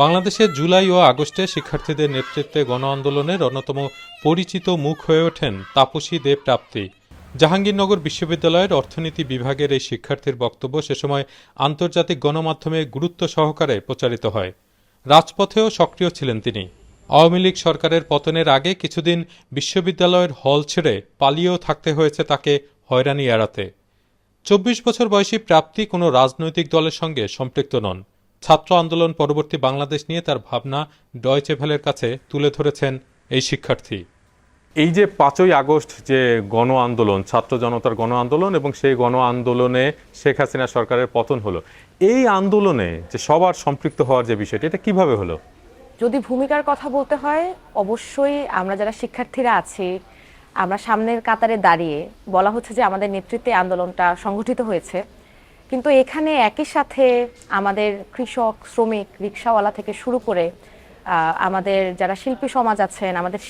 বাংলাদেশে জুলাই ও আগস্টে শিক্ষার্থীদের নেতৃত্বে গণ আন্দোলনের অন্যতম পরিচিত মুখ হয়ে ওঠেন তাপসী দেব প্রাপ্তি। জাহাঙ্গীরনগর বিশ্ববিদ্যালয়ের অর্থনীতি বিভাগের এই শিক্ষার্থীর বক্তব্য সে সময় আন্তর্জাতিক গণমাধ্যমে গুরুত্ব সহকারে প্রচারিত হয়। রাজপথেও সক্রিয় ছিলেন তিনি। আওয়ামী লীগ সরকারের পতনের আগে কিছুদিন বিশ্ববিদ্যালয়ের হল ছেড়ে পালিয়েও থাকতে হয়েছে তাকে হয়রানি এড়াতে। ২৪ বছর বয়সী প্রাপ্তি কোনো রাজনৈতিক দলের সঙ্গে সম্পৃক্ত নন। ছাত্র আন্দোলন পরবর্তী বাংলাদেশ নিয়ে তার ভাবনা ডয়চে ভেলের কাছে তুলে ধরেছেন এই শিক্ষার্থী। এই যে ৫ই আগস্ট যে গণ আন্দোলন, ছাত্র জনতার গণ আন্দোলন এবং সেই গণ আন্দোলনে শেখ হাসিনা সরকারের পতন হলো, এই আন্দোলনে যে সবার সম্পৃক্ত হওয়ার যে বিষয়টি, এটা কিভাবে হলো? যদি ভূমিকার কথা বলতে হয়, অবশ্যই আমরা যারা শিক্ষার্থীরা আছি, আমরা সামনের কাতারে দাঁড়িয়ে বলা হচ্ছে যে আমাদের নেতৃত্বে আন্দোলনটা সংগঠিত হয়েছে, কিন্তু এখানে একই সাথে আমাদের কৃষক, শ্রমিক, রিকশাওয়ালা থেকে শুরু করে আমাদের যারা শিল্পী সমাজ আছেন, আমাদের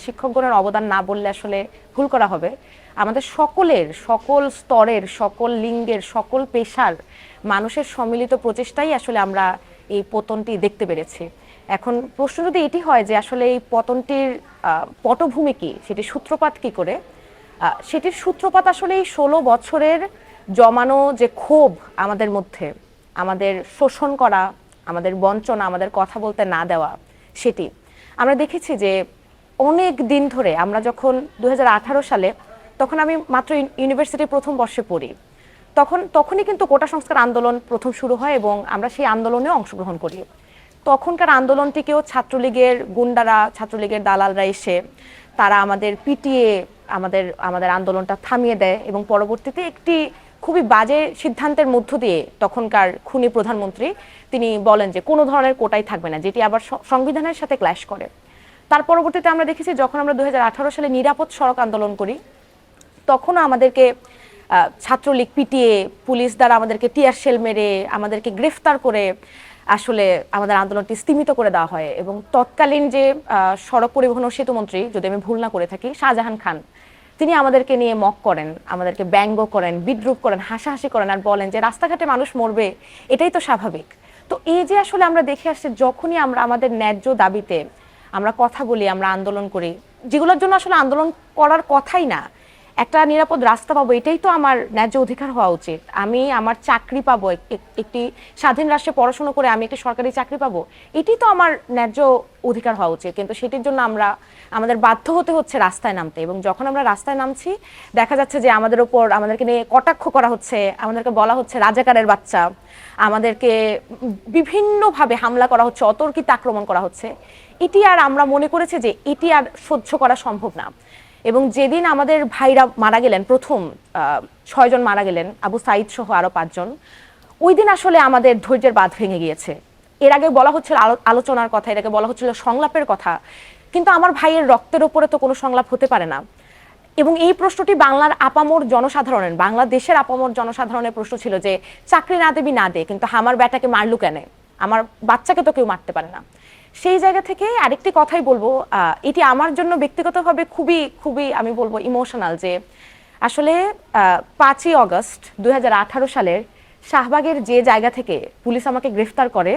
শিক্ষকগণের অবদান না বললে আসলে ভুল করা হবে। আমাদের সকলের, সকল স্তরের, সকল লিঙ্গের, সকল পেশার মানুষের সম্মিলিত প্রচেষ্টাই আসলে আমরা এই পতনটি দেখতে পেরেছি। এখন প্রশ্ন যদি এটি হয় যে আসলে এই পতনটির পটভূমি কি, সেটির সূত্রপাত কি করে, সেটির সূত্রপাত আসলে এই ১৬ বছরের জমানো যে ক্ষোভ আমাদের মধ্যে, আমাদের শোষণ করা, আমাদের বঞ্চনা, আমাদের কথা বলতে না দেওয়া, সেটি আমরা দেখেছি যে অনেক দিন ধরে। আমরা যখন ২০১৮ সালে, তখন আমি মাত্র ইউনিভার্সিটির প্রথম বর্ষে পড়ি, তখনই কিন্তু কোটা সংস্কার আন্দোলন প্রথম শুরু হয় এবং আমরা সেই আন্দোলনে অংশগ্রহণ করি। তখনকার আন্দোলনটিকেও ছাত্রলীগের গুন্ডারা, ছাত্রলীগের দালালরা এসে তারা আমাদের পিটিয়ে আমাদের আন্দোলনটা থামিয়ে দেয় এবং পরবর্তীতে একটি খুবই বাজে সিদ্ধান্তের মধ্য দিয়ে তখনকার খুনি প্রধানমন্ত্রী তিনি বলেন যে কোনো ধরনের কোটাই থাকবে না, যেটি আবার সংবিধানের সাথে ক্ল্যাশ করে। তার পরবর্তীতে আমরা দেখেছি যখন আমরা ২০১৮ সালে নিরাপদ সড়ক আন্দোলন করি, তখনও আমাদেরকে ছাত্রলীগ পিটিয়ে, পুলিশ দ্বারা আমাদেরকে টিয়ার শেল মেরে, আমাদেরকে গ্রেফতার করে আসলে আমাদের আন্দোলনটি স্তিমিত করে দেওয়া হয়। এবং তৎকালীন যে সড়ক পরিবহন ও সেতুমন্ত্রী, যদি আমি ভুল না করে থাকি, শাহজাহান খান, তিনি আমাদেরকে নিয়ে মক করেন, আমাদেরকে ব্যঙ্গ করেন, বিদ্রুপ করেন, হাসাহাসি করেন আর বলেন যে রাস্তাঘাটে মানুষ মরবে, এটাই তো স্বাভাবিক। তো এই যে আসলে আমরা দেখে আসছি, যখনই আমরা আমাদের ন্যায্য দাবিতে আমরা কথা বলি, আমরা আন্দোলন করি, যেগুলোর জন্য আসলে আন্দোলন করার কথাই না, একটা নিরাপদ রাস্তা পাবো, এটাই তো আমার ন্যায্য অধিকার হওয়া উচিত। আমি আমার চাকরি পাবো, একটি স্বাধীন রাষ্ট্রে পড়াশোনা করে আমি একটি সরকারি চাকরি পাবো, এটি তো আমার ন্যায্য অধিকার হওয়া উচিত। কিন্তু সেটির জন্য আমাদের বাধ্য হতে হচ্ছে রাস্তায় নামতে। এবং যখন আমরা রাস্তায় নামছি, দেখা যাচ্ছে যে আমাদেরকে নিয়ে কটাক্ষ করা হচ্ছে, আমাদেরকে বলা হচ্ছে রাজাকারের বাচ্চা, আমাদেরকে বিভিন্নভাবে হামলা করা হচ্ছে, অতর্কিত আক্রমণ করা হচ্ছে। এটি আর আমরা মনে করেছি যে এটি আর সহ্য করা সম্ভব না। এবং যেদিন আমাদের ভাইরা মারা গেলেন, প্রথম ৬ জন মারা গেলেন, আবু সাইদ সহ আরো ৫ জন, ওই দিন আসলে আমাদের ধৈর্যের বাঁধ ভেঙে গিয়েছে। এর আগে বলা হচ্ছিল আলোচনার কথা, এর আগে বলা হচ্ছিল সংলাপের কথা, কিন্তু আমার ভাইয়ের রক্তের উপরে তো কোনো সংলাপ হতে পারে না। এবং এই প্রশ্নটি বাংলার আপামর জনসাধারণের, বাংলাদেশের আপামর জনসাধারণের প্রশ্ন ছিল যে চাকরি না দেবি না দে, কিন্তু আমার বেটাকে মারলু কেন, আমার বাচ্চাকে তো কেউ মারতে পারে না। সেই জায়গা থেকে আরেকটি কথাই বলবো, এটি আমার জন্য ব্যক্তিগতভাবে খুবই খুবই আমি বলবো ইমোশনাল, যে আসলে ৫ই আগস্ট ২০১৮ সালের শাহবাগের যে জায়গা থেকে পুলিশ আমাকে গ্রেফতার করে,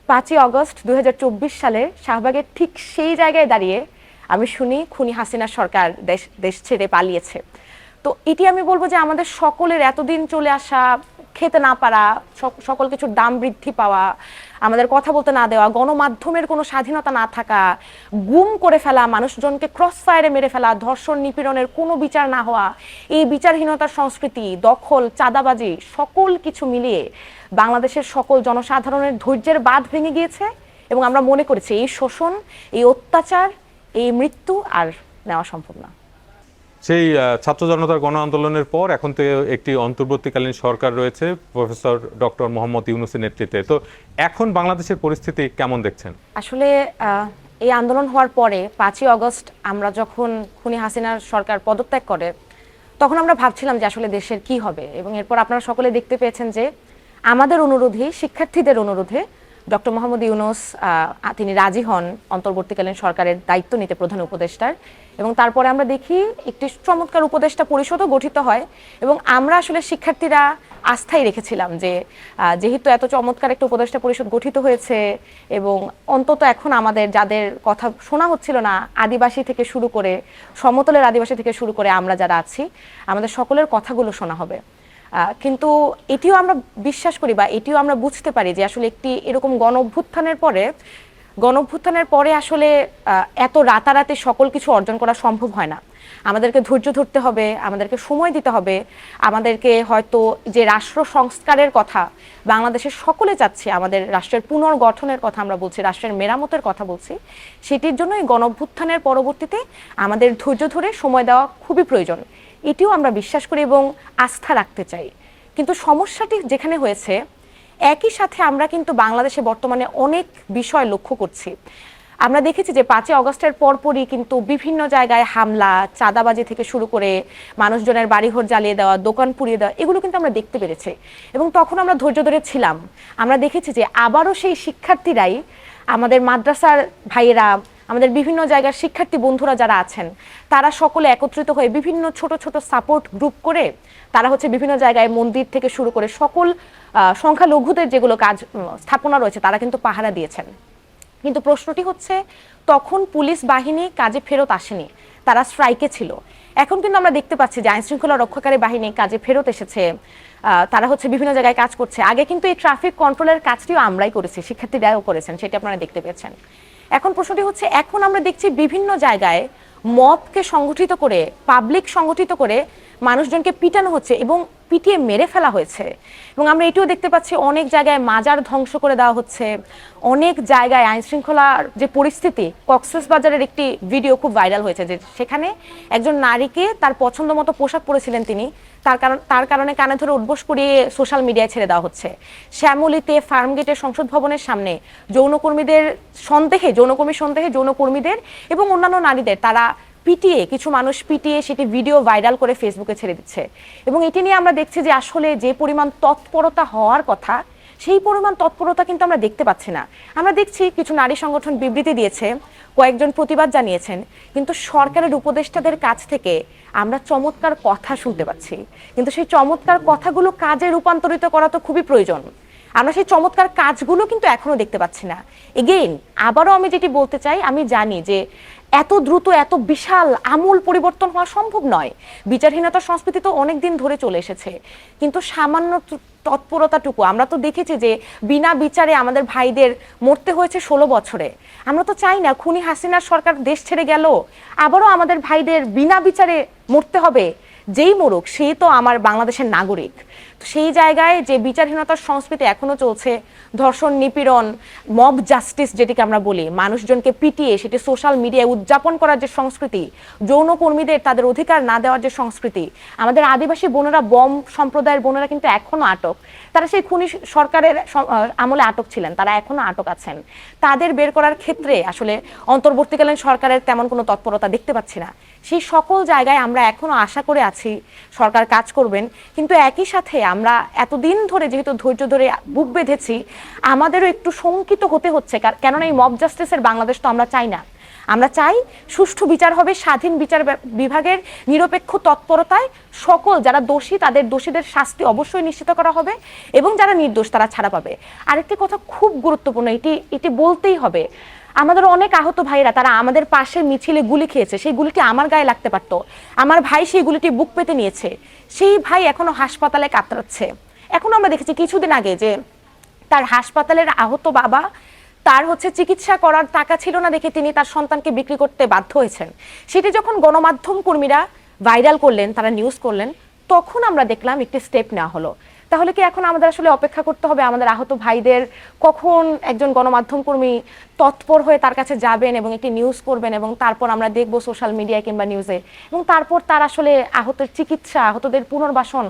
৫ই আগস্ট ২০২৪ সালে শাহবাগের ঠিক সেই জায়গায় দাঁড়িয়ে আমি শুনি খুনি হাসিনা সরকার দেশ ছেড়ে পালিয়েছে। তো এটি আমি বলবো যে আমাদের সকলের এতদিন চলে আসা, খেতে না পারা, সকল কিছুর দাম বৃদ্ধি পাওয়া, আমাদের কথা বলতে না দেওয়া, গণমাধ্যমের কোনো স্বাধীনতা না থাকা, গুম করে ফেলা, মানুষজনকে ক্রস ফায়ারে মেরে ফেলা, ধর্ষণ নিপীড়নের কোনো বিচার না হওয়া, এই বিচারহীনতার সংস্কৃতি, দখল, চাঁদাবাজি, সকল কিছু মিলিয়ে বাংলাদেশের সকল জনসাধারণের ধৈর্যের বাঁধ ভেঙে গিয়েছে। এবং আমরা মনে করেছি এই শোষণ, এই অত্যাচার, এই মৃত্যু আর নেওয়া সম্ভব না। সেই ছাত্র জনতার গণ আন্দোলনের পর এখন তো একটি অন্তর্বর্তীকালীন সরকার রয়েছে প্রফেসর ডক্টর মোহাম্মদ ইউনূসের নেতৃত্বে। তো এখন বাংলাদেশের পরিস্থিতি কেমন দেখছেন? আসলে এই আন্দোলন হওয়ার পরে ৫ই আগস্ট আমরা যখন খুনি হাসিনার সরকার পদত্যাগ করে, তখন আমরা ভাবছিলাম যে আসলে দেশের কি হবে। এবং এরপর আপনারা সকলে দেখতে পেয়েছেন যে আমাদের অনুরোধে, শিক্ষার্থীদের অনুরোধে ডক্টর মোহাম্মদ ইউনূস তিনি রাজি হন অন্তর্বর্তীকালীন সরকারের দায়িত্ব নিতে প্রধান উপদেষ্টার, এবং তারপরে আমরা দেখি একটি চমৎকার উপদেষ্টা পরিষদও গঠিত হয়। এবং আমরা আসলে শিক্ষার্থীরা আস্থাই রেখেছিলাম যে যেহেতু এত চমৎকার একটা উপদেষ্টা পরিষদ গঠিত হয়েছে এবং অন্তত এখন আমাদের যাদের কথা শোনা হচ্ছিল না, আদিবাসী থেকে শুরু করে সমতলের আদিবাসী থেকে শুরু করে আমরা যারা আছি, আমাদের সকলের কথাগুলো শোনা হবে। কিন্তু এটিও আমরা বিশ্বাস করি বা এটিও আমরা বুঝতে পারি যে আসলে একটি এরকম গণ অভ্যুত্থানের পরে আসলে এত রাতারাতি সকল কিছু অর্জন করা সম্ভব হয় না। আমাদেরকে ধৈর্য ধরতে হবে, আমাদেরকে সময় দিতে হবে, আমাদেরকে হয়তো যে রাষ্ট্র সংস্কারের কথা বাংলাদেশের সকলে চাচ্ছে, আমাদের রাষ্ট্রের পুনর্গঠনের কথা আমরা বলছি, রাষ্ট্রের মেরামতের কথা বলছি, সেটির জন্য এই গণ অভ্যুত্থানের পরবর্তীতে আমাদের ধৈর্য ধরে সময় দেওয়া খুবই প্রয়োজন। এটিও আমরা বিশ্বাস করি এবং আস্থা রাখতে চাই। কিন্তু সমস্যাটি যেখানে হয়েছে, একই সাথে আমরা কিন্তু বাংলাদেশে বর্তমানে অনেক বিষয় লক্ষ্য করছি। আমরা দেখেছি যে 5ই আগস্টের পরপরই কিন্তু বিভিন্ন জায়গায় হামলা, চাঁদাবাজি থেকে শুরু করে মানুষজনের বাড়িঘর জ্বালিয়ে দেওয়া, দোকান পুড়িয়ে দেওয়া, এগুলো কিন্তু আমরা দেখতে পেরেছি। এবং তখন আমরা ধৈর্য ধরে ছিলাম। আমরা দেখেছি যে আবারও সেই শিক্ষার্থীরাই, আমাদের মাদ্রাসার ভাইয়েরা, আমাদের বিভিন্ন জায়গার শিক্ষার্থী বন্ধুরা যারা আছেন, তারা সকলে একত্রিত হয়ে বিভিন্ন ছোট ছোট সাপোর্ট গ্রুপ করে তারা হচ্ছে বিভিন্ন জায়গায় মন্দির থেকে শুরু করে সকল সংখ্যালঘুদের যেগুলো কাজ স্থাপনা রয়েছে তারা কিন্তু পাহারা দিয়েছেন। কিন্তু প্রশ্নটি হচ্ছে, তখন পুলিশ বাহিনী কাজে ফেরত আসেনি, তারা স্ট্রাইকে ছিল। এখন কিন্তু আমরা দেখতে পাচ্ছি যে আইনশৃঙ্খলা রক্ষাকারী বাহিনী কাজে ফেরত এসেছে, তারা হচ্ছে বিভিন্ন জায়গায় কাজ করছে। আগে কিন্তু এই ট্রাফিক কন্ট্রোলের কাজটিও আমরাই করেছি, শিক্ষার্থীরাও করেছেন, সেটি আপনারা দেখতে পেয়েছেন। এখন প্রশ্নটি হচ্ছে, এখন আমরা দেখছি বিভিন্ন জায়গায় মবকে সংগঠিত করে, পাবলিক সংগঠিত করে মানুষজনকে পিটানো হচ্ছে এবং পিটিয়ে মেরে ফেলা হয়েছে। এবং আমরা এটিও দেখতে পাচ্ছি অনেক জায়গায় মাজার ধ্বংস করে দেওয়া হচ্ছে, অনেক জায়গায় আইনশৃঙ্খলার যে পরিস্থিতি, কক্সবাজারের একটি ভিডিও খুব ভাইরাল হয়েছে যে সেখানে একজন নারীকে তার পছন্দ মতো পোশাক পরেছিলেন তিনি, তার কারণে কানে ধরে উঠবোস করিয়ে সোশ্যাল মিডিয়ায় ছেড়ে দেওয়া হচ্ছে। শ্যামলীতে ফার্মগেটের সংসদ ভবনের সামনে যৌনকর্মী সন্দেহে যৌনকর্মীদের এবং অন্যান্য নারীদের তারা পিটিয়ে, কিছু মানুষ পিটিয়ে সেটি ভিডিও ভাইরাল করে ফেসবুকে ছেড়ে দিচ্ছে। এবং এটি নিয়ে আমরা দেখছি যে আসলে যে পরিমাণ তৎপরতা হওয়ার কথা, সেই পরিমাণ তৎপরতা কিন্তু আমরা দেখতে পাচ্ছি না। আমরা দেখছি কিছু নারী সংগঠন বিবৃতি দিয়েছে, কয়েকজন প্রতিবাদ জানিয়েছেন, কিন্তু সরকারের উপদেষ্টাদের কাছ থেকে আমরা চমৎকার কথা শুনতে পাচ্ছি, কিন্তু সেই চমৎকার কথাগুলো কাজে রূপান্তরিত করা তো খুবই প্রয়োজন। আমরা সেই চমৎকার কাজগুলো কিন্তু এখনো দেখতে পাচ্ছি না। এগেইন আবারও আমি যেটি বলতে চাই, আমি জানি যে এত দ্রুত এত বিশাল আমূল পরিবর্তন হওয়া সম্ভব নয়। বিচারহীনতার সংস্কৃতি তো অনেকদিন ধরে চলে এসেছে, কিন্তু সামান্য তৎপরতাটুকু আমরা তো দেখেছি যে বিনা বিচারে আমাদের ভাইদের মরতে হয়েছে 16 বছরে। আমরা তো চাই না খুনি হাসিনার সরকার দেশ ছেড়ে গেল, আবারও আমাদের ভাইদের বিনা বিচারে মরতে হবে। যেই মরুক সেই তো আমার বাংলাদেশের নাগরিক। তো সেই জায়গায় যে বিচারহীনতার সংস্কৃতি এখনো চলছে, ধর্ষণ, নিপীড়ন, মব জাস্টিস যেটিকে আমরা বলি, মানুষজনকে পিটিয়ে সেটি সোশ্যাল মিডিয়ায় উদযাপন করার যে সংস্কৃতি, যৌনকর্মীদের তাদের অধিকার না দেওয়ার যে সংস্কৃতি, আমাদের আদিবাসী বোনেরা, বম সম্প্রদায়ের বোনেরা কিন্তু এখনো আটক। তারা সেই খুনি সরকারের আমলে আটক ছিলেন, তারা এখনো আটক আছেন। তাদের বের করার ক্ষেত্রে আসলে অন্তর্বর্তীকালীন সরকারের তেমন কোনো তৎপরতা দেখতে পাচ্ছি না। সেই সকল জায়গায় আমরা এখনো আশা করে আছি সরকার কাজ করবেন, কিন্তু একই সাথে আমরা এতদিন ধরে যেহেতু ধৈর্য ধরে বুক বেঁধেছি, আমাদেরও একটু শঙ্কিত হতে হচ্ছে। কেননা এই মব জাস্টিসের বাংলাদেশ তো আমরা চাই না। আমরা চাই সুষ্ঠু বিচার হবে, স্বাধীন বিচার বিভাগের নিরপেক্ষ তৎপরতায় সকল যারা দোষী তাদের দোষীদের শাস্তি অবশ্যই নিশ্চিত করা হবে এবং যারা নির্দোষ তারা ছাড়া পাবে। আরেকটি কথা খুব গুরুত্বপূর্ণ, এটি বলতেই হবে, আমাদের অনেক আহত ভাইরা তারা আমাদের পাশে মিছিলে গুলি খেয়েছে, সেই গুলিটি আমার গায়ে লাগতে পারতো, আমার ভাই সেই গুলিটি বুক পেতে নিয়েছে, সেই ভাই এখনো হাসপাতালে কাতরাচ্ছে। এখন আমরা দেখেছি কিছুদিন আগে যে তার হাসপাতালের আহত বাবা, তার হচ্ছে চিকিৎসা করার টাকা ছিল না দেখে তিনি তার সন্তানকে বিক্রি করতে বাধ্য হয়েছেন। সেটি যখন গণমাধ্যম কর্মীরা ভাইরাল করলেন, তারা নিউজ করলেন, তখন আমরা দেখলাম একটি স্টেপ নেওয়া হলো। তাহলে কি এখন আমাদের আসলে অপেক্ষা করতে হবে আমাদের আহত ভাইদের কখন একজন গণমাধ্যম কর্মী তৎপর হয়ে তার কাছে যাবেন এবং একটি নিউজ করবেন এবং তারপর আমরা দেখব সোশ্যাল মিডিয়ায় কিংবা নিউজে, এবং তারপর তার আসলে আহতের চিকিৎসা, আহতদের পুনর্বাসন।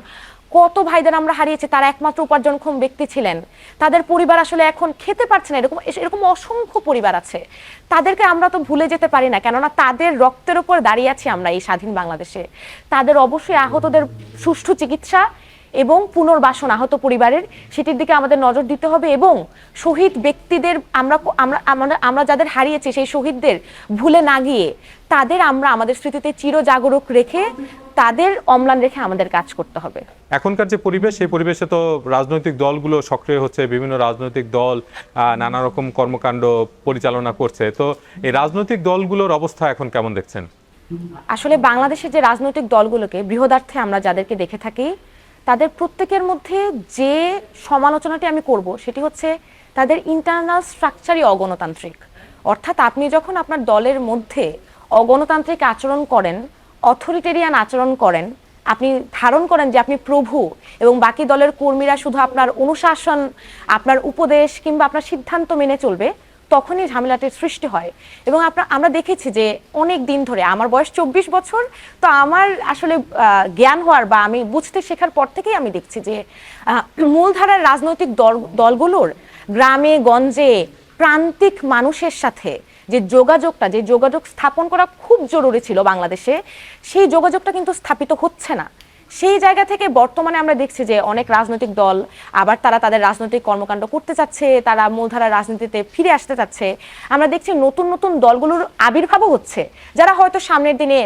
কত ভাইদের আমরা হারিয়েছি, তারা একমাত্র উপার্জনক্ষম ব্যক্তি ছিলেন, তাদের পরিবার আসলে এখন খেতে পারছে না, এরকম অসংখ্য পরিবার আছে। তাদেরকে আমরা তো ভুলে যেতে পারি না, কেননা তাদের রক্তের উপর দাঁড়িয়ে আছি আমরা এই স্বাধীন বাংলাদেশে। তাদের অবশ্যই আহতদের সুষ্ঠু চিকিৎসা এবং পুনর্বাসন আহত পরিবারের, সেটির দিকে আমাদের নজর দিতে হবে। এবং শহীদ ব্যক্তিদের আমরা আমরা আমরা আমরা যাদের হারিয়েছি সেই শহীদদের ভুলে না গিয়ে তাদের আমরা আমাদের স্মৃতিতে চিরজাগরুক রেখে তাদের অম্লান রেখে আমাদের কাজ করতে হবে। এখনকার যে পরিবেশ, সেই পরিবেশে তো রাজনৈতিক দলগুলো সক্রিয় হচ্ছে, বিভিন্ন রাজনৈতিক দল নানা রকম কর্মকাণ্ড পরিচালনা করছে। তো এই রাজনৈতিক দলগুলোর অবস্থা এখন কেমন দেখছেন? আসলে বাংলাদেশের যে রাজনৈতিক দলগুলোকে বৃহদার্থে আমরা যাদেরকে দেখে থাকি, তাদের প্রত্যেকের মধ্যে যে সমালোচনাটি আমি করব সেটি হচ্ছে তাদের ইন্টারনাল স্ট্রাকচারই অগণতান্ত্রিক। অর্থাৎ আপনি যখন আপনার দলের মধ্যে অগণতান্ত্রিক আচরণ করেন, অথরিটেরিয়ান আচরণ করেন, আপনি ধারণ করেন যে আপনি প্রভু এবং বাকি দলের কর্মীরা শুধু আপনার অনুশাসন, আপনার উপদেশ কিংবা আপনার সিদ্ধান্ত মেনে চলবে, তখনই ঝামেলাটির সৃষ্টি হয়। এবং আমরা দেখেছি যে অনেক দিন ধরে, আমার বয়স 24 বছর, তো আমার আসলে জ্ঞান হওয়ার বা আমি বুঝতে শেখার পর থেকেই আমি দেখছি যে মূলধারার রাজনৈতিক দলগুলোর গ্রামে গঞ্জে প্রান্তিক মানুষের সাথে যে যোগাযোগ স্থাপন করা খুব জরুরি ছিল বাংলাদেশে, সেই যোগাযোগটা কিন্তু স্থাপিত হচ্ছে না। সেই জায়গা থেকে বর্তমানে আমরা দেখছি যে অনেক রাজনৈতিক দল আবার তারা তাদের রাজনৈতিক কর্মকাণ্ড করতে চাচ্ছে, তারা মূলধারার রাজনীতিতে ফিরে আসতে চাচ্ছে। আমরা দেখছি নতুন নতুন দলগুলোর আবির্ভাবও হচ্ছে, যারা হয়তো সামনের দিনে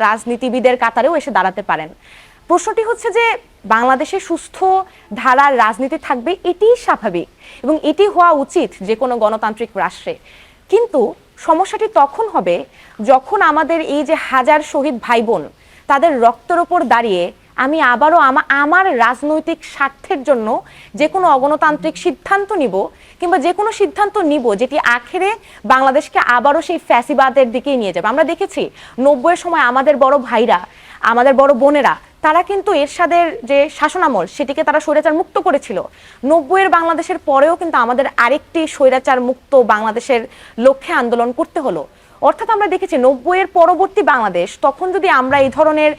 রাজনীতিবিদের কাতারেও এসে দাঁড়াতে পারেন। প্রশ্নটি হচ্ছে যে বাংলাদেশে সুস্থ ধারার রাজনীতি থাকবে, এটিই স্বাভাবিক এবং এটি হওয়া উচিত যে কোনো গণতান্ত্রিক রাষ্ট্রে। কিন্তু সমস্যাটি তখন হবে যখন আমাদের এই যে হাজার শহীদ ভাই বোন, তাদের রক্তের ওপর দাঁড়িয়ে আমি আবারও আমার রাজনৈতিক স্বার্থের জন্য যে কোনো অগণতান্ত্রিক সিদ্ধান্ত নিব, কিংবা যে কোনো সিদ্ধান্ত নিব যেটি আখেরে বাংলাদেশকে আবারও সেই ফ্যাসিবাদের দিকেই নিয়ে যাবে। আমরা দেখেছি 90-এর সময় আমাদের বড় ভাইরা, আমাদের বড় বোনেরা, তারা কিন্তু এরশাদের যে শাসনামল সেটিকে তারা স্বৈরাচার মুক্ত করেছিল। 90-এর বাংলাদেশের পরেও কিন্তু আমাদের আরেকটি স্বৈরাচার মুক্ত বাংলাদেশের লক্ষ্যে আন্দোলন করতে হলো। অর্থাৎ আমরা দেখেছি 90-এর পরবর্তী বাংলাদেশ, তখন যদি আমরা এই ধরনের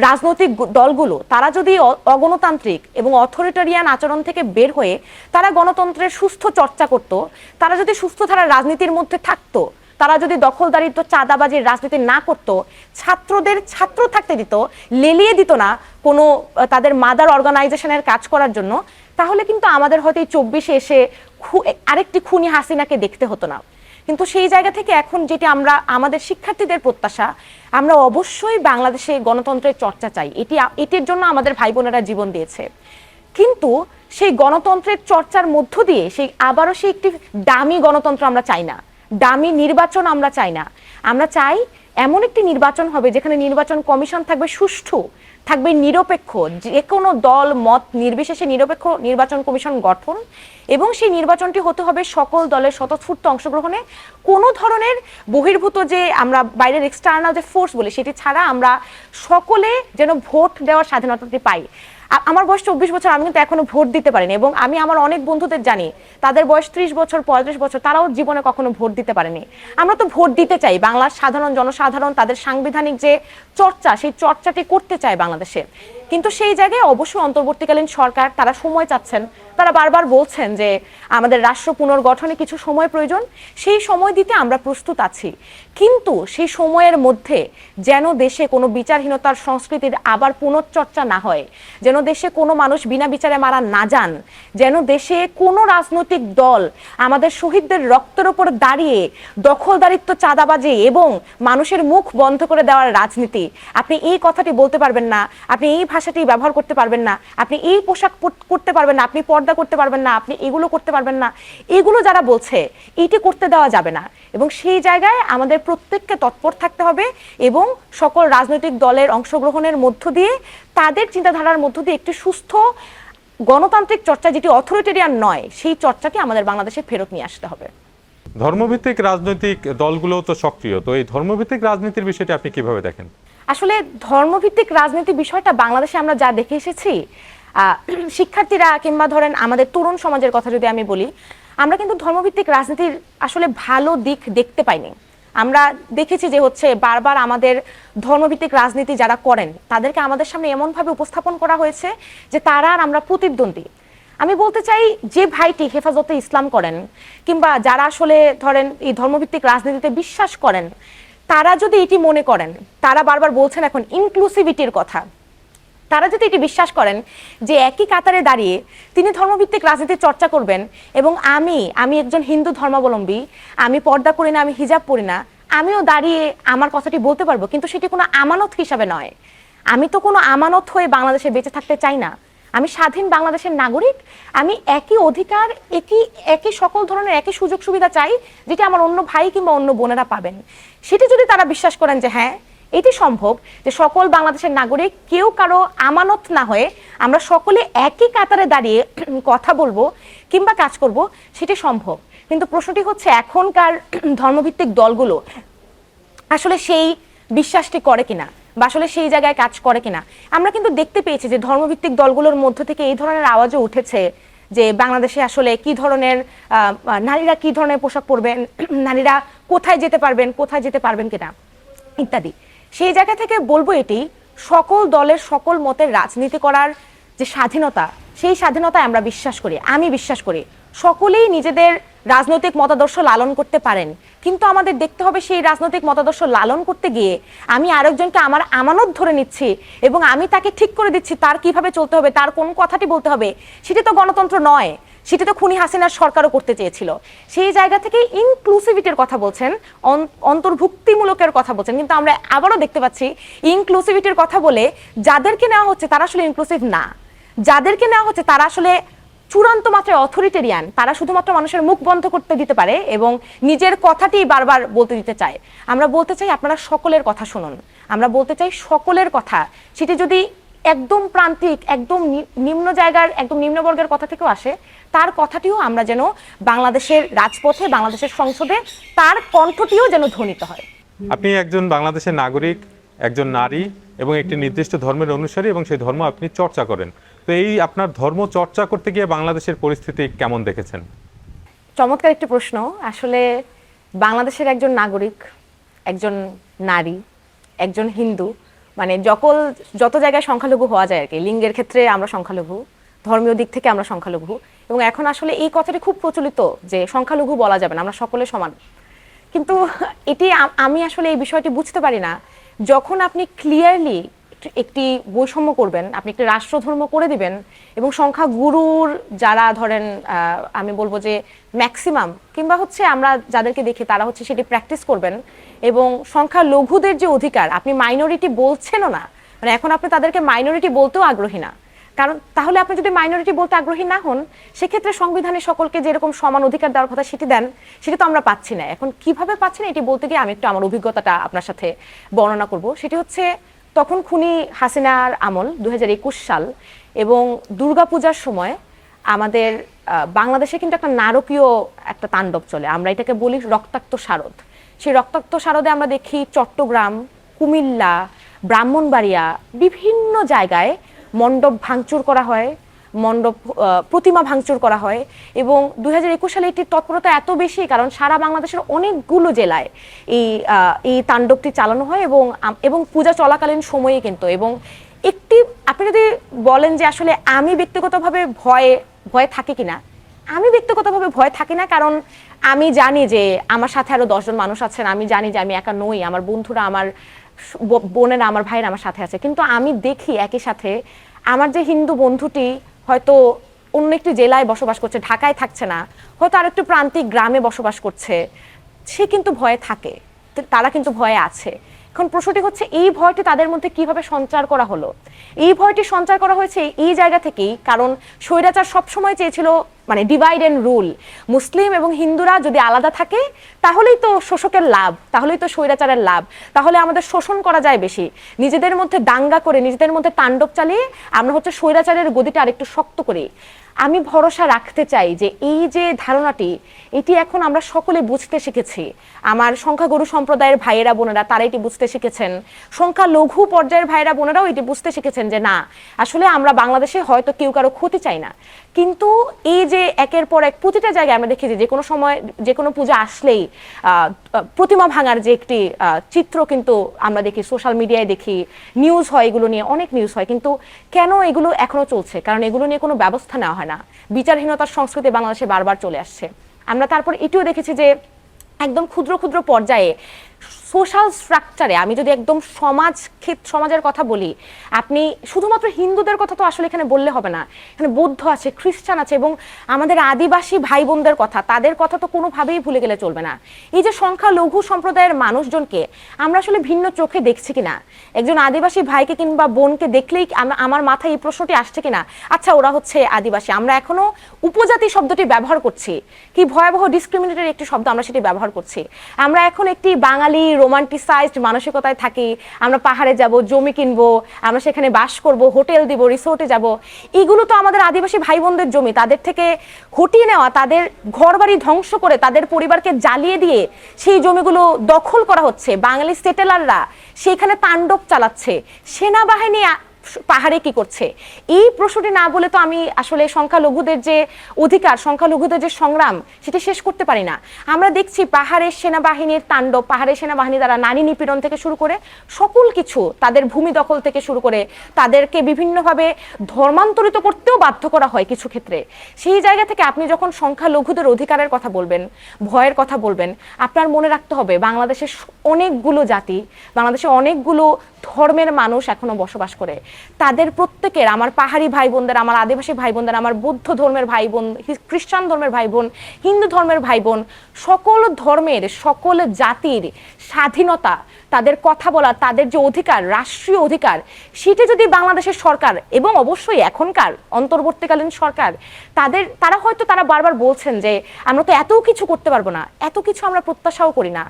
রাজনৈতিক দলগুলো তারা যদি অগণতান্ত্রিক এবং অথরিটেরিয়ান আচরণ থেকে বের হয়ে তারা গণতন্ত্রের সুস্থ চর্চা করত, তারা যদি সুস্থ ধারার রাজনীতির মধ্যে থাকতো, তারা যদি দখলদারিত্ব চাঁদাবাজির রাজনীতি না করত, ছাত্রদের ছাত্র থাকতে দিত, লেলিয়ে দিত না কোনো তাদের মাদার অর্গানাইজেশনের কাজ করার জন্য, তাহলে কিন্তু আমাদের হয়তো এই 24-এ এসে আরেকটি খুনি হাসিনাকে দেখতে হতো না। কিন্তু সেই জায়গা থেকে এখন যেটি আমরা আমাদের শিক্ষার্থীদের প্রত্যাশা, আমরা অবশ্যই বাংলাদেশে গণতন্ত্রের চর্চা চাই। এটির জন্য আমাদের ভাই বোনেরা জীবন দিয়েছে। কিন্তু সেই গণতন্ত্রের চর্চার মধ্য দিয়ে আবারও সেই একটি দামি গণতন্ত্র আমরা চাই না, দামি নির্বাচন আমরা চাই না। আমরা চাই এমন একটি নির্বাচন হবে যেখানে নির্বাচন কমিশন থাকবে সুষ্ঠু, থাকবে নিরপেক্ষ, যে কোনো দল মত নির্বিশেষে নিরপেক্ষ নির্বাচন কমিশন গঠন, এবং সেই নির্বাচনটি হতে হবে সকল দলের স্বতঃস্ফূর্ত অংশগ্রহণে। কোনো ধরনের বহির্ভূত যে আমরা বাইরের এক্সটার্নাল যে ফোর্স বলি সেটি ছাড়া আমরা সকলে যেন ভোট দেওয়ার স্বাধীনতাটি পাই। আমার বয়স 24 বছর, আমি কিন্তু এখনো ভোট দিতে পারিনি, এবং আমি আমার অনেক বন্ধুদের জানি তাদের বয়স 30 বছর 35 বছর, তারাও জীবনে কখনো ভোট দিতে পারেনি। আমরা তো ভোট দিতে চাই, বাংলার সাধারণ জনসাধারণ তাদের সাংবিধানিক যে চর্চা সেই চর্চাটি করতে চায় বাংলাদেশে। কিন্তু সেই জায়গায় অবশ্যই অন্তর্বর্তীকালীন সরকার তারা সময় চাচ্ছেন, তারা বারবার বলছেন যে আমাদের রাষ্ট্র পুনর্গঠনে কিছু সময় প্রয়োজন, সেই সময় দিতে আমরা প্রস্তুত আছি। কিন্তু সেই সময়ের মধ্যে যেন দেশে কোনো বিচারহীনতার সংস্কৃতির আবার পুনশ্চর্চা না হয়, যেন দেশে কোনো মানুষ বিনা বিচারে মারা না যান, যেন দেশে কোনো রাজনৈতিক দল আমাদের শহীদদের রক্তের ওপর দাঁড়িয়ে দখলদারিত্ব চাঁদাবাজি এবং মানুষের মুখ বন্ধ করে দেওয়ার রাজনীতি, আপনি এই কথাটি বলতে পারবেন না, আপনি এই ভাষাটি ব্যবহার করতে পারবেন না, আপনি এই পোশাক করতে পারবেন না, আপনি পর্দা করতে পারবেন না, আপনি এগুলো করতে পারবেন না, এগুলো যারা বলছে এটি করতে দেওয়া যাবে না। এবং সেই জায়গায় আমাদের প্রত্যেককে তৎপর থাকতে হবে এবং সকল রাজনৈতিক দলের অংশগ্রহণের মধ্য দিয়ে তাদের চিন্তাধারার মধ্য দিয়ে একটি সুস্থ গণতান্ত্রিক চর্চা, যেটি অথরিটেরিয়ান নয়, সেই চর্চাটি আমাদের বাংলাদেশে ফেরত নিয়ে আসতে হবে। ধর্মভিত্তিক রাজনৈতিক দলগুলো তো সক্রিয়, তো এই ধর্মভিত্তিক রাজনীতির বিষয়টি আপনি কিভাবে দেখেন? আসলে ধর্মভিত্তিক রাজনীতি বিষয়টা বাংলাদেশে আমরা যা দেখে এসেছি, শিক্ষার্থীরা কিংবা ধরেন আমাদের তরুণ সমাজের কথা যদি আমি বলি, আমরা কিন্তু ধর্মভিত্তিক রাজনীতির আসলে ভালো দিক দেখতে পাইনি। আমরা দেখেছি যে বারবার আমাদের ধর্মভিত্তিক রাজনীতি যারা করেন তাদেরকে আমাদের সামনে এমনভাবে উপস্থাপন করা হয়েছে যে তারা আর আমরা প্রতিদ্বন্দ্বী। আমি বলতে চাই, যে ভাইটি হেফাজতে ইসলাম করেন কিংবা যারা আসলে ধরেন এই ধর্মভিত্তিক রাজনীতিতে বিশ্বাস করেন, তারা যদি এটি মনে করেন, তারা বারবার বলছেন এখন ইনক্লুসিভিটির কথা, তারা যদি এটি বিশ্বাস করেন যে একই কাতারে দাঁড়িয়ে তিনি ধর্মভিত্তিক রাজনীতির চর্চা করবেন এবং আমি একজন হিন্দু ধর্মাবলম্বী, আমি পর্দা করি না, আমি হিজাব পরি না, আমিও দাঁড়িয়ে আমার কথাটি বলতে পারবো, কিন্তু সেটি কোনো আমানত হিসাবে নয়। আমি তো কোনো আমানত হয়ে বাংলাদেশে বেঁচে থাকতে চাই না। আমি স্বাধীন বাংলাদেশের নাগরিক, আমি একই অধিকার, একই সকল ধরনের একই সুযোগ সুবিধা চাই যেটি আমার অন্য ভাই কিংবা অন্য বোনেরা পাবেন। সেটি যদি তারা বিশ্বাস করেন যে হ্যাঁ এটি সম্ভব, যে সকল বাংলাদেশের নাগরিক কেউ কারো আমানত না হয়ে আমরা সকলে একই কাতারে দাঁড়িয়ে কথা বলবো কিংবা কাজ করব, সেটি সম্ভব। কিন্তু প্রশ্নটি হচ্ছে এখনকার ধর্মভিত্তিক দলগুলো আসলে সেই বিশ্বাসটি করে কিনা বা আসলে সেই জায়গায় কাজ করে কিনা। আমরা কিন্তু দেখতে পেয়েছি যে ধর্মভিত্তিক দলগুলোর মধ্য থেকে এই ধরনের আওয়াজও উঠেছে যে বাংলাদেশে আসলে কি ধরনের নারীরা কি ধরনের পোশাক পরবেন, নারীরা কোথায় যেতে পারবেন কিনা ইত্যাদি। সেই জায়গা থেকে বলবো এটি, সকল দলের সকল মতের রাজনীতি করার যে স্বাধীনতা, সেই স্বাধীনতায় আমরা বিশ্বাস করি, আমি বিশ্বাস করি। সকলেই নিজেদের রাজনৈতিক মতাদর্শ লালন করতে পারেন, কিন্তু আমাদের দেখতে হবে সেই রাজনৈতিক মতাদর্শ লালন করতে গিয়ে আমি আরেকজনকে আমার আমানত ধরে নিচ্ছি এবং আমি তাকে ঠিক করে দিচ্ছি তার কিভাবে চলতে হবে, তার কোন কথাটি বলতে হবে। সেটি তো গণতন্ত্র নয়, সেটি তো খুনি হাসিনার সরকারও করতে চেয়েছিল। সেই জায়গা থেকে ইনক্লুসিভিটির কথা বলছেন, অন্তর্ভুক্তিমূলকের কথা বলছেন, কিন্তু আমরা আবারও দেখতে পাচ্ছি ইনক্লুসিভিটির কথা বলে যাদেরকে নেওয়া হচ্ছে তারা আসলে ইনক্লুসিভ না, যাদেরকে নেওয়া হচ্ছে তারা আসলে চূড়ান্ত মাত্রায় অথরিটেরিয়ান। তারা শুধুমাত্র মানুষের মুখ বন্ধ করতে দিতে পারে এবং নিজের কথাটি বারবার বলতে দিতে চায়। আমরা বলতে চাই আপনারা সকলের কথা শুনুন, আমরা বলতে চাই সকলের কথা, সেটি যদি একদম প্রান্তিক, একদম নিম্ন জায়গার, একদম নিম্নবর্গের কথা থেকেও আসে, তার কথাটিও আমরা যেন বাংলাদেশের রাজপথে, বাংলাদেশের সংসদে তার কণ্ঠটিও যেন ধ্বনিত হয়। আপনি একজন বাংলাদেশের নাগরিক, একজন নারী এবং একটি নির্দিষ্ট ধর্মের অনুসারী এবং সেই ধর্ম আপনি চর্চা করেন। তো এই আপনার ধর্ম চর্চা করতে গিয়ে বাংলাদেশের পরিস্থিতি কেমন দেখেছেন? চমৎকার একটি প্রশ্ন। আসলে বাংলাদেশের একজন নাগরিক, একজন নারী, একজন হিন্দু, মানে যত জায়গায় সংখ্যালঘু হওয়া যায় আর কি, লিঙ্গের ক্ষেত্রে আমরা সংখ্যালঘু, ধর্মীয় দিক থেকে আমরা সংখ্যালঘু, এবং এখন আসলে এই কথাটি খুব প্রচলিত যে সংখ্যালঘু বলা যাবে না, আমরা সকলে সমান। কিন্তু এটি আমি আসলে এই বিষয়টি বুঝতে পারি না, যখন আপনি ক্লিয়ারলি একটি বৈষম্য করবেন, আপনি একটি রাষ্ট্রধর্ম করে দিবেন এবং সংখ্যাগুরুর যারা ধরেন আমি বলবো যে ম্যাক্সিমাম কিংবা হচ্ছে আমরা যাদেরকে দেখি তারা হচ্ছে সেটি প্র্যাকটিস করবেন, এবং সংখ্যালঘুদের যে অধিকার আপনি মাইনরিটি বলছেনও না, মানে এখন আপনি তাদেরকে মাইনরিটি বলতেও আগ্রহী না। কারণ তাহলে আপনি যদি মাইনরিটি বলতে আগ্রহী না হন, সেক্ষেত্রে সংবিধানে সকলকে যেরকম সমান অধিকার দেওয়ার কথা সেটি দেন, সেটি তো আমরা পাচ্ছি না। এখন কিভাবে পাচ্ছি না এটি বলতে গিয়ে আমি একটু আমার অভিজ্ঞতাটা আপনার সাথে বর্ণনা করব। সেটি হচ্ছে তখন খুনি হাসিনার আমল 2021 সাল, এবং দুর্গাপূজার সময় আমাদের বাংলাদেশে কিন্তু একটা নারকীয় একটা তাণ্ডব চলে, আমরা এটাকে বলি রক্তাক্ত শারদ। সেই রক্তাক্ত শারদে আমরা দেখি চট্টগ্রাম, কুমিল্লা, ব্রাহ্মণবাড়িয়া বিভিন্ন জায়গায় মণ্ডপ ভাঙচুর করা হয়, মণ্ডপ প্রতিমা ভাঙচুর করা হয়, এবং 2021 সালে এটির তৎপরতা এত বেশি কারণ সারা বাংলাদেশের অনেকগুলো জেলায় এই তাণ্ডবটি চালানো হয় এবং পূজা চলাকালীন সময়ে কিন্তু। এবং একটি আপনি যদি বলেন যে আসলে আমি ব্যক্তিগতভাবে ভয়ে থাকি কিনা, আমি ব্যক্তিগতভাবে ভয় থাকি না, কারণ আমি জানি যে আমার সাথে আরো 10 জন মানুষ আছেন, আমি জানি যে আমি একা নই, আমার বন্ধুরা, আমার বোনেরা, আমার ভাইয়েরা আমার সাথে আছে। কিন্তু আমি দেখি একই সাথে আমার যে হিন্দু বন্ধুটি হয়তো অন্য একটি জেলায় বসবাস করছে, ঢাকায় থাকছে না, হয়তো আরেকটু প্রান্তিক গ্রামে বসবাস করছে, সে কিন্তু ভয়ে থাকে, তারা কিন্তু ভয়ে আছে। এখন প্রশ্নটি হচ্ছে এই ভয়টি তাদের মধ্যে কিভাবে সঞ্চার করা হলো? এই ভয়টি সঞ্চার করা হয়েছে এই জায়গা থেকেই, কারণ স্বৈরাচার সবসময় চেয়েছিল মানে ডিভাইড এন্ড রুল, মুসলিম এবং হিন্দুরা যদি আলাদা থাকে তাহলেই তো শোষকের লাভ, তাহলেই তো স্বৈরাচারের লাভ, তাহলে আমাদের শোষণ করা যায় বেশি, নিজেদের মধ্যে দাঙ্গা করে, নিজেদের মধ্যে তাণ্ডব চালিয়ে আমরা হচ্ছে স্বৈরাচারের গদিটা আরেকটু শক্ত করি। আমি ভরসা রাখতে চাই যে এই যে ধারণাটি, এটি এখন আমরা সকলে বুঝতে শিখেছি। আমার সংখ্যাগুরু সম্প্রদায়ের ভাইয়েরা বোনেরা তারা এটি বুঝতে শিখেছেন, সংখ্যালঘু পর্যায়ের ভাইয়েরা বোনেরাও এটি বুঝতে শিখেছেন যে না, আসলে আমরা বাংলাদেশে হয়তো কেউ কারো ক্ষতি চাই না, কিন্তু এই যে একের পর এক প্রতিটা জায়গায় আমরা দেখি যে কোনো সময় যে কোনো পূজা আসলেই প্রতিমা ভাঙার যে একটি চিত্র কিন্তু আমরা দেখি, সোশ্যাল মিডিয়ায় দেখি, নিউজ হয়, এগুলো নিয়ে অনেক নিউজ হয়। কিন্তু কেন এগুলো এখনো চলছে? কারণ এগুলো নিয়ে কোনো ব্যবস্থা নেওয়া হয় না। বিচারহীনতার সংস্কৃতি বাংলাদেশে বারবার চলে আসছে। আমরা তারপর এটিও দেখেছি যে একদম ক্ষুদ্র ক্ষুদ্র পর্যায়ে সোশ্যাল স্ট্রাকচারে আমি যদি একদম সমাজের কথা বলি, আপনি শুধুমাত্র হিন্দুদের কথা তো আসলে এখানে বললে হবে না, এখানে বৌদ্ধ আছে, খ্রিস্টান আছে, এবং আমাদের আদিবাসী ভাই বোনদের কথা, তাদের কথা তো কোনোভাবেই ভুলে গেলে চলবে না। এই যে সংখ্যালঘু সম্প্রদায়ের মানুষজনকে আমরা আসলে ভিন্ন চোখে দেখছি কিনা, একজন আদিবাসী ভাইকে কিংবা বোনকে দেখলেই আমার মাথায় এই প্রশ্নটি আসছে কিনা, আচ্ছা ওরা হচ্ছে আদিবাসী। আমরা এখনো উপজাতি শব্দটি ব্যবহার করছি, কি ভয়াবহ ডিসক্রিমিনেটের একটি শব্দ, আমরা সেটি ব্যবহার করছি। আমরা এখন একটি বাঙালি রোমান্টিসাইজড মানসিকতায় থাকি, আমরা পাহাড়ে যাব, জমি কিনবো, আমরা সেখানে বাস করব, হোটেল দিব, রিসোর্টে যাব। এগুলো তো আমাদের আদিবাসী ভাই বোনদের জমি, তাদের থেকে হটিয়ে নেওয়া, তাদের ঘরবাড়ি ধ্বংস করে, তাদের পরিবারকে জ্বালিয়ে দিয়ে সেই জমিগুলো দখল করা হচ্ছে। বাঙালি সেটেলাররা সেখানে তাণ্ডব চালাচ্ছে, সেনাবাহিনী পাহাড়ে কি করছে? এই প্রশ্নটি না বলে তো আমি আসলে সংখ্যালঘুদের যে অধিকার, সংখ্যালঘুদের যে সংগ্রাম, সেটি শেষ করতে পারি না। আমরা দেখছি পাহাড়ের সেনাবাহিনীর তাণ্ডব, পাহাড়ের সেনাবাহিনী দ্বারা নারী নিপীড়ন থেকে শুরু করে সকল কিছু, তাদের ভূমি দখল থেকে শুরু করে তাদেরকে বিভিন্নভাবে ধর্মান্তরিত করতেও বাধ্য করা হয় কিছু ক্ষেত্রে। সেই জায়গা থেকে আপনি যখন সংখ্যালঘুদের অধিকারের কথা বলবেন, ভয়ের কথা বলবেন, আপনার মনে রাখতে হবে বাংলাদেশের অনেকগুলো জাতি, বাংলাদেশে অনেকগুলো ধর্মের মানুষ এখনো বসবাস করে। তাদের প্রত্যেকের, আমার পাহাড়ি ভাই বোনদের, আমার আদিবাসী ভাই বোনদের, আমার বৌদ্ধ ধর্মের ভাই বোন, খ্রিস্টান ধর্মের ভাই বোন, হিন্দু ধর্মের ভাই বোন, সকল ধর্মের সকল জাতির স্বাধীনতা, তাদের কথা বলা, তাদের যে অধিকার, রাষ্ট্রীয় অধিকার, সেটা যদি বাংলাদেশের সরকার এবং অবশ্যই এখনকার অন্তর্বর্তীকালীন সরকার, তারা বারবার বলছেন যে আমরা তো এত কিছু করতে পারবো না, এত কিছু আমরা প্রত্যাশাও করি না।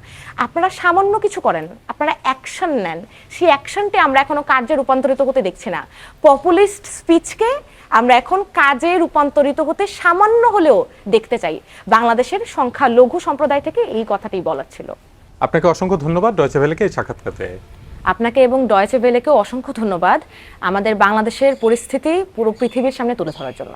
আপনারা সামান্য কিছু করেন, আপনারা অ্যাকশন নেন, সেই অ্যাকশনটি আমরা এখনো কার্যে রূপান্তরিত হতে দেখছি না। পপুলিস্ট স্পিচকে আমরা এখন কাজে রূপান্তরিত হতে সামান্য হলেও দেখতে চাই। বাংলাদেশের সংখ্যালঘু সম্প্রদায় থেকে এই কথাটি বলার ছিল। আপনাকে অসংখ্য ধন্যবাদ ডয়চে ভেলেকে এই সাক্ষাৎকার পেয়ে। আপনাকে এবং ডয়চে ভেলেকেও অসংখ্য ধন্যবাদ আমাদের বাংলাদেশের পরিস্থিতি পুরো পৃথিবীর সামনে তুলে ধরার জন্য।